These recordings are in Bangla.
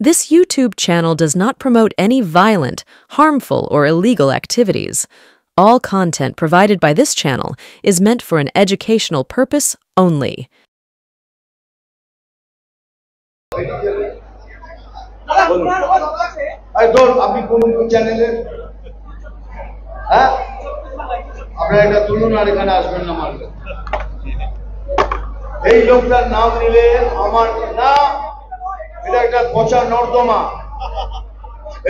This YouTube channel does not promote any violent, harmful, or illegal activities. All content provided by this channel is meant for an educational purpose only. এই লোকটার নাম নিলে আমার না, এটা একটা পচা নর্দমা।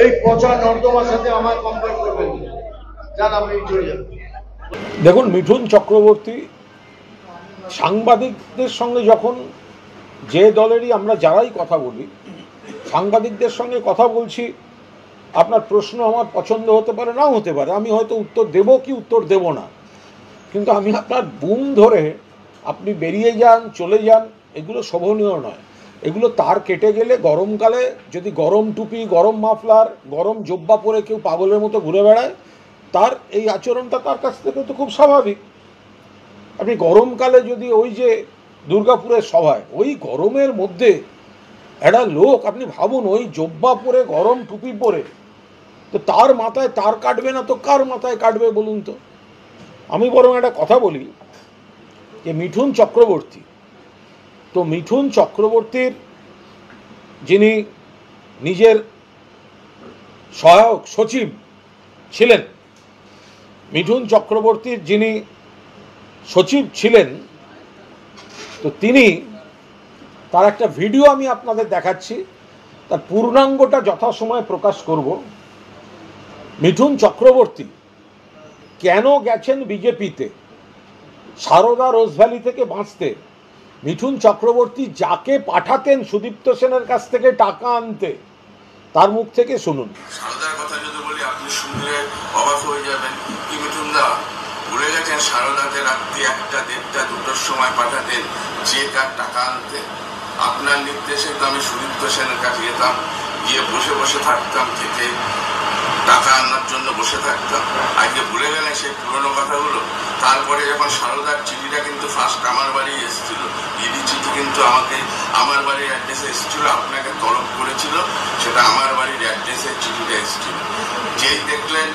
এই পচা নর্দমার সাথে আমার কম্পেয়ার করবেন। জান আপনি চলে যান। দেখুন, মিঠুন চক্রবর্তী সাংবাদিকদের সঙ্গে যখন যে দলেরই আমরা যারাই কথা বলি, সাংবাদিকদের সঙ্গে কথা বলছি, আপনার প্রশ্ন আমার পছন্দ হতে পারে, নাও হতে পারে, আমি হয়তো উত্তর দেব কি উত্তর দেব না, কিন্তু আমি আপনার বুম ধরে আপনি বেরিয়ে যান, চলে যান, এগুলো শোভনীয় নয়। এগুলো তার কেটে গেলে গরমকালে যদি গরম টুপি, গরম মাফলার, গরম জব্বা পরে কেউ পাগলের মতো ঘুরে বেড়ায়, তার এই আচরণটা তার কাছ থেকে তো খুব স্বাভাবিক। আপনি গরমকালে যদি ওই যে দুর্গাপুরের সভায় ওই গরমের মধ্যে একটা লোক, আপনি ভাবুন, ওই জব্বা পরে গরম টুপি পরে, তো তার মাথায় তার কাটবে না তো কার মাথায় কাটবে বলুন তো? আমি বরং একটা কথা বলি যে মিঠুন চক্রবর্তী, তো মিঠুন চক্রবর্তীর যিনি নিজের সহায়ক সচিব ছিলেন, মিঠুন চক্রবর্তীর যিনি সচিব ছিলেন, তো তিনি, তার একটা ভিডিও আমি আপনাদের দেখাচ্ছি, তার পূর্ণাঙ্গটা যথাসময়ে প্রকাশ করব। মিঠুন চক্রবর্তী কেন গেছেন বিজেপিতে সারদা রোজভ্যালি থেকে বাঁচতে? মিঠুন চক্রবর্তী যাকে পাঠাতেন সুদীপ্ত সেনের কাছ থেকে টাকা আনতে, তার মুখ থেকে শুনুন। সারদার কথা যদি বলি, আপনি শুনলে অবাক হয়ে যাবেন। কি মিঠুনদা ভুলে গেছেন সারদাকে রাত্রি 1টা, 1:30, 2টোর সময় পাঠাতেন যে কার টাকা আনতে? আপনার নির্দেশে তো আমি সুদীপ্ত সেনের কাছে যেতাম, গিয়ে বসে বসে থাকতাম, থেকে টাকা আনার জন্য বসে থাকতাম। আজকে ভুলে গেলেন সেই পুরনো কথাগুলো? তারপরে যখন সারদার চিঠিটা কিন্তু ফার্স্ট আমার বাড়ি এসেছিল, ইডি চিঠি কিন্তু আমাকে আমার বাড়ির অ্যাড্রেসে এসেছিল, আপনাকে তলব করেছিল, সেটা আমার বাড়ির অ্যাড্রেসের চিঠিটা এসেছিল। যেই দেখলেন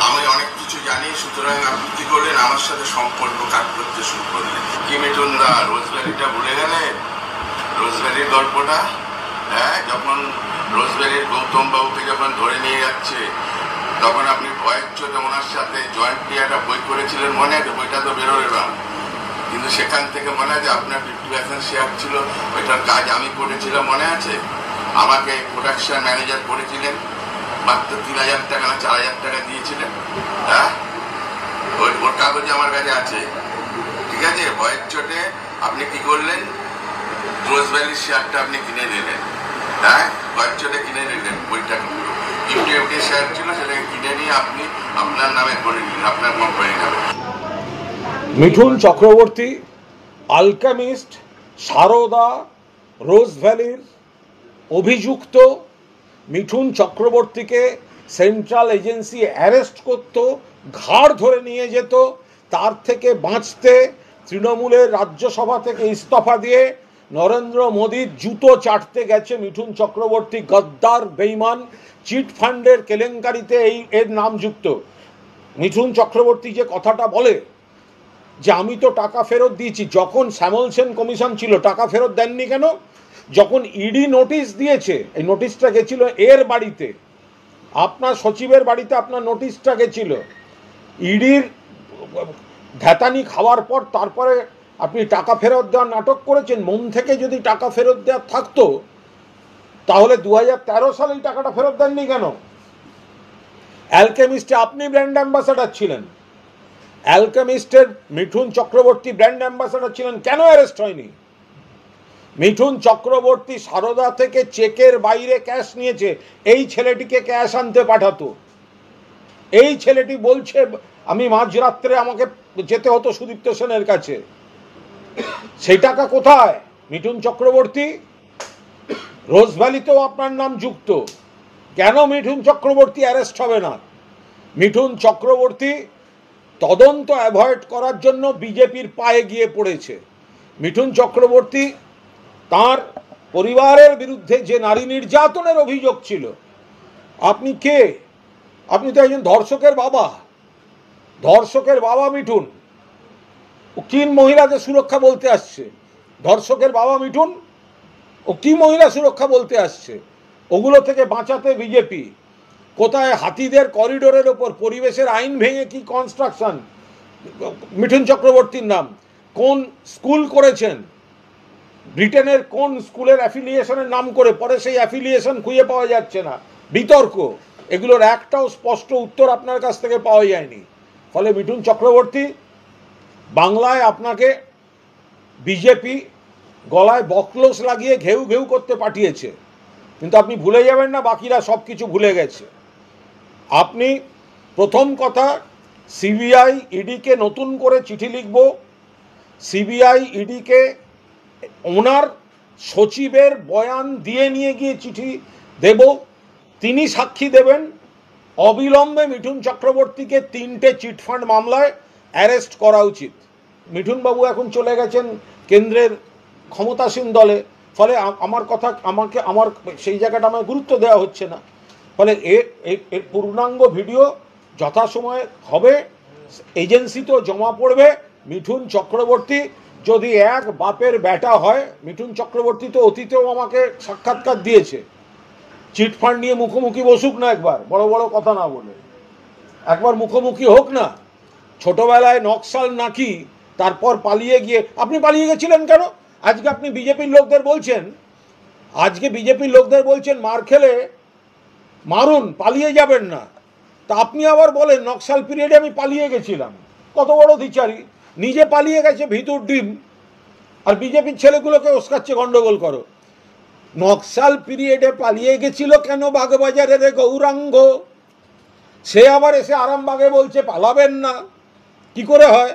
আমি অনেক কিছু জানি, সুতরাং আপনি কি করলেন, আমার সাথে সম্পর্ক কাট করতে শুরু করলেন। কি মিঠুনদা রোজভ্যালিটা ভুলে গেলেন? রোজভ্যালির গল্পটা, হ্যাঁ, যখন রোজভ্যালির গৌতম বাবুকে যখন ধরে নিয়ে যাচ্ছে, তখন আপনি ভয়ের চোটে ওনার সাথে জয়েন্টলি একটা বই করেছিলেন, মনে আছে? বইটা তো বেরোবে না, কিন্তু সেখান থেকে মনে আছে আপনার 50% শেয়ার ছিল, ওইটার কাজ আমি করেছিলাম, মনে আছে? আমাকে প্রোডাকশন ম্যানেজার করেছিলেন, মাত্র 3000 টাকা না 4000 টাকা দিয়েছিলেন। হ্যাঁ, ওর কাগজ আমার কাছে আছে, ঠিক আছে? ভয়ের চোটে আপনি কি করলেন, রোজভ্যালির শেয়ারটা আপনি কিনে নিলেন। হ্যাঁ, ভয়ের চোটে কিনে নিলেন বইটা, 50 শেয়ার ছিল, সেটাকে কিনে নিয়ে আপনি আপনার নামে করে নিলেন, আপনার কোম্পানির নামে। মিঠুন চক্রবর্তী আলকেমিস্ট, সারদা, রোজভ্যালির অভিযুক্ত। মিঠুন চক্রবর্তীকে সেন্ট্রাল এজেন্সি অ্যারেস্ট করত, ঘাড় ধরে নিয়ে যেত। তার থেকে বাঁচতে তৃণমূলের রাজ্যসভা থেকে ইস্তফা দিয়ে নরেন্দ্র মোদীর জুতো চাটতে গেছে মিঠুন চক্রবর্তী। গদ্দার, বেঈমান, চিট ফান্ডের কেলেঙ্কারিতে এর নাম যুক্ত। মিঠুন চক্রবর্তী যে কথাটা বলে যে আমি তো টাকা ফেরত দিয়েছি, যখন শ্যামল সেন কমিশন ছিল টাকা ফেরত দেননি কেন? যখন ইডি নোটিশ দিয়েছে, এই নোটিশটা গেছিল এর বাড়িতে, আপনার সচিবের বাড়িতে আপনার নোটিশটা গেছিল। ইডির ধ্যাতানি খাওয়ার পর তারপরে আপনি টাকা ফেরত দেওয়ার নাটক করেছেন। মন থেকে যদি টাকা ফেরত দেওয়ার থাকতো, তাহলে 2013 সালে এই টাকাটা ফেরত দেননি কেন? অ্যালকেমিস্টে আপনি ব্র্যান্ড অ্যাম্বাসাডার ছিলেন, অ্যালকেমিস্টের মিঠুন চক্রবর্তী ব্র্যান্ড অ্যাম্বাসাডার ছিলেন, কেন অ্যারেস্ট হয়নি? মিঠুন চক্রবর্তী সারদা থেকে চেকের বাইরে ক্যাশ নিয়েছে, এই ছেলেটিকে ক্যাশ আনতে পাঠাতো। এই ছেলেটি বলছে আমি মাঝরাত্রে আমাকে যেতে হতো সুদীপ্ত সেনের কাছে। সেই টাকা কোথায়? মিঠুন চক্রবর্তী, রোজভ্যালিতেও আপনার নাম যুক্ত, কেন মিঠুন চক্রবর্তী অ্যারেস্ট হবে না? মিঠুন চক্রবর্তী তদন্ত অ্যাভয়েড করার জন্য বিজেপির পায়ে গিয়ে পড়েছে। মিঠুন চক্রবর্তী তার পরিবারের বিরুদ্ধে যে নারী নির্যাতনের অভিযোগ ছিল, আপনি কে? আপনি তো একজন ধর্ষকের বাবা। ধর্ষকের বাবা মিঠুন। ও কি মহিলাদের সুরক্ষা বলতে আসছে? ধর্ষকের বাবা মিঠুন ও কি মহিলা সুরক্ষা বলতে আসছে? ওগুলো থেকে বাঁচাতে বিজেপি কোথায় হাতিদের করিডোরের ওপর পরিবেশের আইন ভেঙে কি কনস্ট্রাকশন? মিঠুন চক্রবর্তীর নাম। কোন স্কুল করেছেন? ব্রিটেনের কোন স্কুলের অ্যাফিলিয়েশনের নাম করে পরে সেই অ্যাফিলিয়েশন খুঁজে পাওয়া যাচ্ছে না। বিতর্ক, এগুলোর একটাও স্পষ্ট উত্তর আপনার কাছ থেকে পাওয়া যায়নি। ফলে মিঠুন চক্রবর্তী, বাংলায় আপনাকে বিজেপি গলায় বকলস লাগিয়ে ঘেউ ঘেউ করতে পাঠিয়েছে, কিন্তু আপনি ভুলে যাবেন না বাকিরা সব কিছু ভুলে গেছে। আপনি প্রথম কথা, সিবিআই ইডিকে নতুন করে চিঠি লিখব, সিবিআই ইডিকে ওনার সচিবের বয়ান দিয়ে নিয়ে গিয়ে চিঠি দেব, তিনি সাক্ষী দেবেন। অবিলম্বে মিঠুন চক্রবর্তীকে 3টে চিটফান্ড মামলায় অ্যারেস্ট করা উচিত। মিঠুনবাবু এখন চলে গেছেন কেন্দ্রের ক্ষমতাসীন দলে, ফলে আমার সেই জায়গাটা আমার গুরুত্ব দেওয়া হচ্ছে না। ফলে এর পূর্ণাঙ্গ ভিডিও যথাসময়ে হবে, এজেন্সিতেও জমা পড়বে। মিঠুন চক্রবর্তী যদি এক বাপের বেটা হয়, মিঠুন চক্রবর্তী তো অতীতেও আমাকে সাক্ষাৎকার দিয়েছে, চিটফান্ড নিয়ে মুখোমুখি বসুক না, একবার বড় বড় কথা না বলে একবার মুখোমুখি হোক না। ছোটবেলায় নকশাল নাকি, তারপর পালিয়ে গিয়ে, আপনি পালিয়ে গেছিলেন কেন? আজকে আপনি বিজেপির লোকদের বলছেন মার খেলে মারুন, পালিয়ে যাবেন না। তা আপনি আবার বলেন নকশাল পিরিয়ডে আমি পালিয়ে গেছিলাম। কত বড় দ্বিচারী! নিজে পালিয়ে গেছে ভিতর ডিম, আর বিজেপির ছেলেগুলোকে ওস্কাচ্ছে গন্ডগোল করো। নকশাল পিরিয়ডে পালিয়ে গেছিল কেন বাগবাজারের গৌরাঙ্গ? সে আবার এসে আরামবাগে বলছে পালাবেন না। কি করে হয়?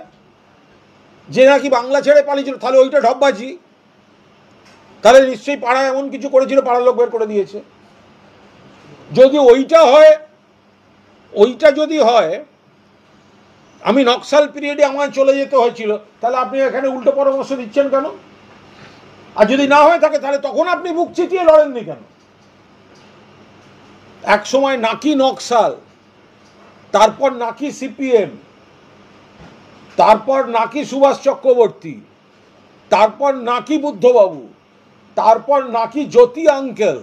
যে নাকি বাংলা ছেড়ে পালিয়েছিল, তাহলে ওইটা ঢপবাজি। তাহলে নিশ্চয়ই পাড়ায় এমন কিছু করেছিল, পাড়ার লোক বের করে দিয়েছে। যদি ওইটা যদি হয় আমি নকশাল পিরিয়ডে আমায় চলে যেতে হয়েছিল, তাহলে আপনি এখানে উল্টো পরামর্শ দিচ্ছেন কেন? আর যদি না হয়ে থাকে তাহলে তখন আপনি বুক চিতিয়ে লড়েননি কেন? এক সময় নাকি নকশাল, তারপর নাকি সিপিএম, তারপর নাকি সুভাষ চক্রবর্তী, তারপর নাকি বুদ্ধবাবু, তারপর নাকি জ্যোতি আঙ্কেল,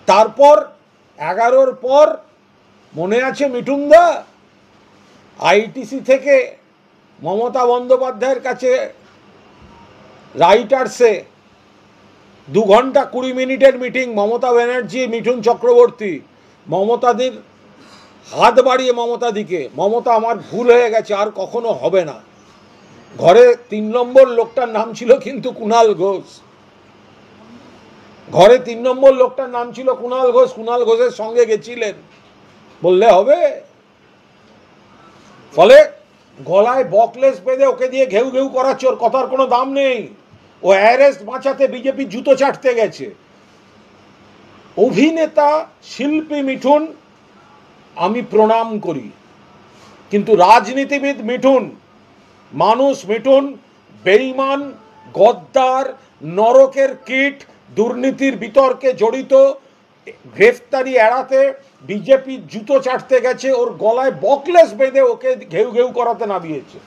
তারপর 11-র পর মনে আছে মিঠুনদা, আইটিসি থেকে মমতা বন্দ্যোপাধ্যায়ের কাছে রাইটার্সে 2 ঘন্টা 20 মিনিটের মিটিং, মমতা ব্যানার্জি, মিঠুন চক্রবর্তী, মমতাদির হাত বাড়িয়ে মমতাদিকে, মমতা আমার ভুল হয়ে গেছে, আর কখনো হবে না। ঘরে 3 নম্বর লোকটার নাম ছিল কিন্তু কুণাল ঘোষ। ঘরে 3 নম্বর লোকটার নাম ছিল কুণাল ঘোষ। কুণাল ঘোষের সঙ্গে গেছিলেন, বললে হবে? ফলে গলায় বকলেস বেঁধে ওকে দিয়ে ঘেউ ঘেউ করাচ্ছে, ওর কথার কোনো দাম নেই। ও অ্যারেস্ট বাঁচাতে বিজেপি জুতো চাটতে গেছে। অভিনেতা শিল্পী মিঠুন আমি প্রণাম করি, কিন্তু রাজনীতিবিদ মিঠুন, মানুষ মিঠুন বেঈমান, গদ্দার, নরকের কীট, দুর্নীতির বিতর্কে জড়িত, গ্রেফতারি এড়াতে বিজেপি জুতো চাটতে গেছে, ওর গলায় বকলেস বেঁধে ওকে ঘেউ ঘেউ করাতে নামিয়েছে।